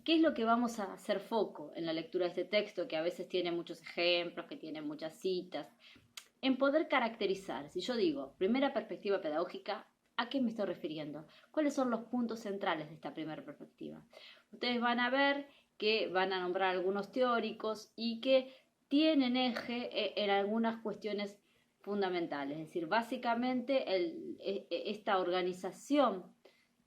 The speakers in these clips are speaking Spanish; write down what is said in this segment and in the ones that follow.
¿Qué es lo que vamos a hacer foco en la lectura de este texto, que a veces tiene muchos ejemplos, que tiene muchas citas? En poder caracterizar, si yo digo primera perspectiva pedagógica, ¿a qué me estoy refiriendo? ¿Cuáles son los puntos centrales de esta primera perspectiva? Ustedes van a ver que van a nombrar algunos teóricos y que tienen eje en algunas cuestiones fundamentales. Es decir, básicamente esta organización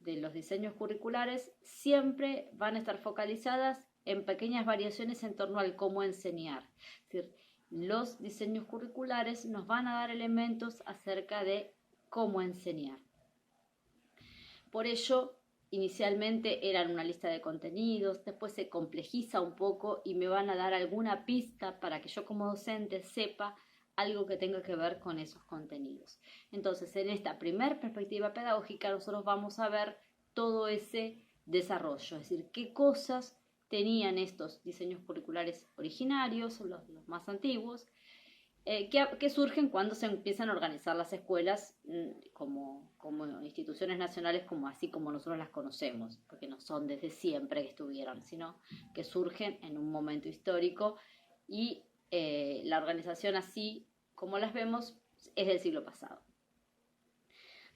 de los diseños curriculares siempre van a estar focalizadas en pequeñas variaciones en torno al cómo enseñar. Es decir, los diseños curriculares nos van a dar elementos acerca de cómo enseñar. Por ello, inicialmente eran una lista de contenidos, después se complejiza un poco y me van a dar alguna pista para que yo como docente sepa algo que tenga que ver con esos contenidos. Entonces, en esta primera perspectiva pedagógica, nosotros vamos a ver todo ese desarrollo, es decir, qué cosas tenían estos diseños curriculares originarios, los más antiguos, que surgen cuando se empiezan a organizar las escuelas como instituciones nacionales, así como nosotros las conocemos, porque no son desde siempre que estuvieron, sino que surgen en un momento histórico y la organización así como las vemos es del siglo pasado.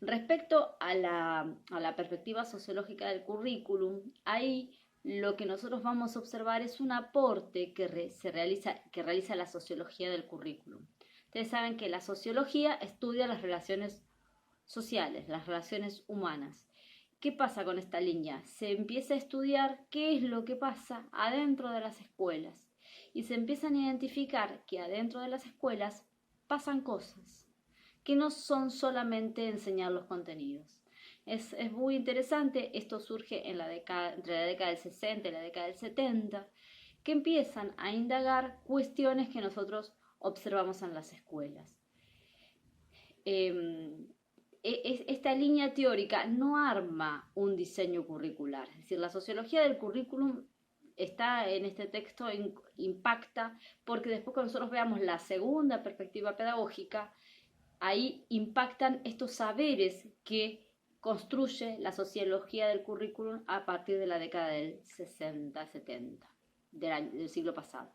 Respecto a la perspectiva sociológica del currículum, ahí lo que nosotros vamos a observar es un aporte que realiza la sociología del currículum. Ustedes saben que la sociología estudia las relaciones sociales, las relaciones humanas. ¿Qué pasa con esta línea? Se empieza a estudiar qué es lo que pasa adentro de las escuelas y se empiezan a identificar que adentro de las escuelas pasan cosas que no son solamente enseñar los contenidos. Es muy interesante, esto surge entre la década del 60 y la década del 70, que empiezan a indagar cuestiones que nosotros observamos en las escuelas. Esta línea teórica no arma un diseño curricular, es decir, la sociología del currículum está en este texto, impacta, porque después cuando nosotros veamos la segunda perspectiva pedagógica, ahí impactan estos saberes que construye la sociología del currículum a partir de la década del 60-70, del siglo pasado.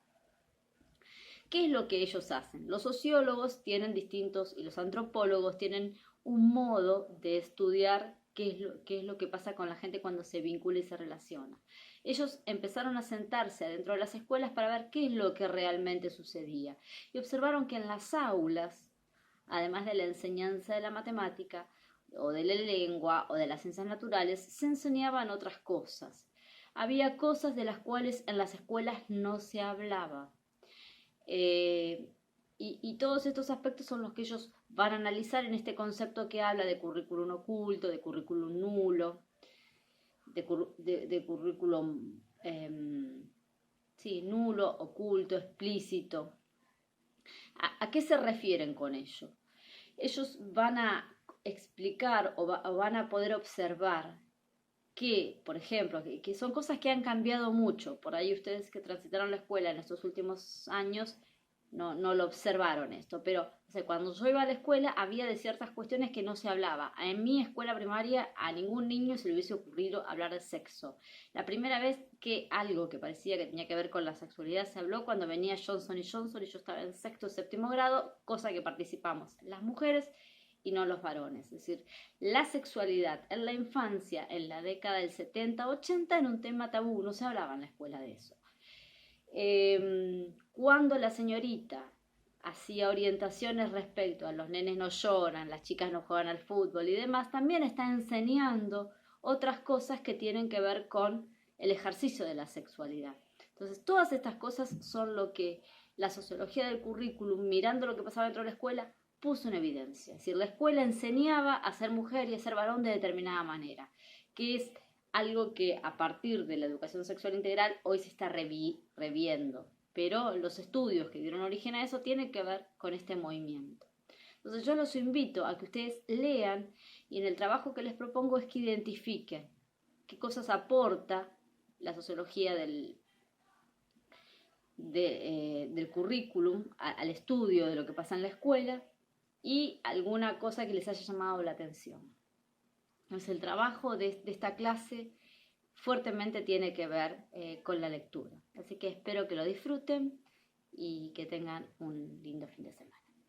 ¿Qué es lo que ellos hacen? Los sociólogos tienen y los antropólogos tienen un modo de estudiar qué es lo que pasa con la gente cuando se vincula y se relaciona. Ellos empezaron a sentarse adentro de las escuelas para ver qué es lo que realmente sucedía y observaron que en las aulas, además de la enseñanza de la matemática o de la lengua o de las ciencias naturales, se enseñaban otras cosas. Había cosas de las cuales en las escuelas no se hablaba. Y todos estos aspectos son los que ellos van a analizar en este concepto que habla de currículum oculto, de currículum nulo, de currículum nulo, oculto, explícito. ¿A qué se refieren con ello? Ellos van a explicar o van a poder observar que, por ejemplo, que son cosas que han cambiado mucho. Por ahí ustedes que transitaron la escuela en estos últimos años no lo observaron esto, pero cuando yo iba a la escuela había de ciertas cuestiones que no se hablaba. En mi escuela primaria a ningún niño se le hubiese ocurrido hablar de sexo. La primera vez que algo que parecía que tenía que ver con la sexualidad se habló cuando venía Johnson y Johnson y yo estaba en sexto o séptimo grado, cosa que participamos las mujeres y no los varones. Es decir, la sexualidad en la infancia, en la década del 70-80, era un tema tabú, no se hablaba en la escuela de eso. Cuando la señorita hacía orientaciones respecto a los nenes no lloran, las chicas no juegan al fútbol y demás, también está enseñando otras cosas que tienen que ver con el ejercicio de la sexualidad. Entonces, todas estas cosas son lo que la sociología del currículum, mirando lo que pasaba dentro de la escuela, puso en evidencia. Es decir, la escuela enseñaba a ser mujer y a ser varón de determinada manera, que es algo que a partir de la educación sexual integral hoy se está reviendo, pero los estudios que dieron origen a eso tienen que ver con este movimiento. Entonces yo los invito a que ustedes lean y en el trabajo que les propongo es que identifiquen qué cosas aporta la sociología del currículum al estudio de lo que pasa en la escuela y alguna cosa que les haya llamado la atención. Entonces el trabajo de esta clase fuertemente tiene que ver con la lectura. Así que espero que lo disfruten y que tengan un lindo fin de semana.